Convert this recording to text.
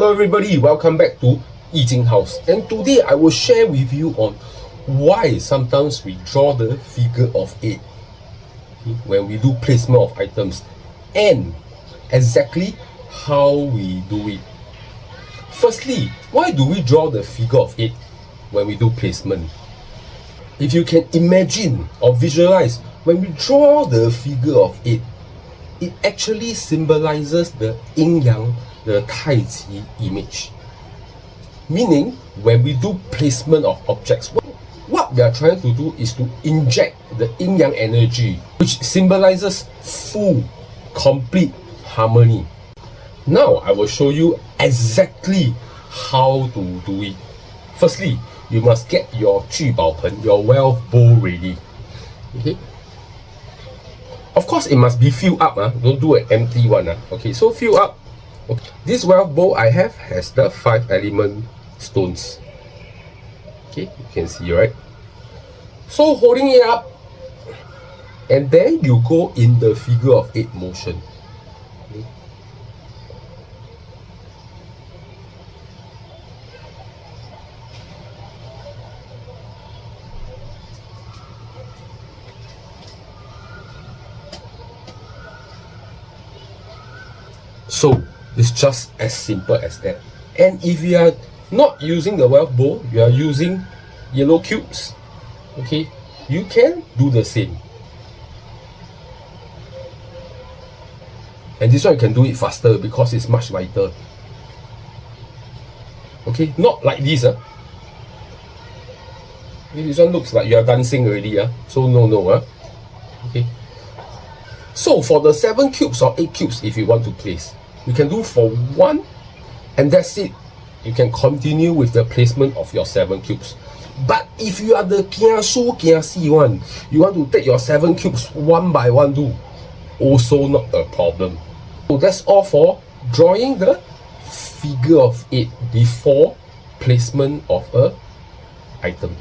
Hello everybody, welcome back to YIJING House, and today I will share with you on why sometimes we draw the figure of 8 when we do placement of items and exactly how we do it. Firstly, why do we draw the figure of 8 when we do placement? If you can imagine or visualize, when we draw the figure of 8, it actually symbolizes the yin-yang, the Tai Chi image. Meaning, when we do placement of objects, what we are trying to do is to inject the yin-yang energy, which symbolizes full, complete harmony. Now, I will show you exactly how to do it. Firstly, you must get your 聚宝盆, your wealth bowl ready. Okay. Of course, it must be filled up. Don't do an empty one. Okay, so fill up. Okay. This wealth bowl I have has the 5 element stones. Okay, you can see, right? So holding it up, and then you go in the figure of 8 motion. Okay. So it's just as simple as that. And if you are not using the wealth bowl, you are using yellow cubes, okay, you can do the same. And this one you can do it faster because it's much lighter. Okay, not like this. This one looks like you are dancing already. So no. Okay. So for the 7 cubes or 8 cubes, if you want to place, you can do for 1, and that's it. You can continue with the placement of your 7 cubes. But if you are the kiasu kiasi one, you want to take your 7 cubes one by one, do also not a problem. So that's all for drawing the figure of 8 before placement of a item.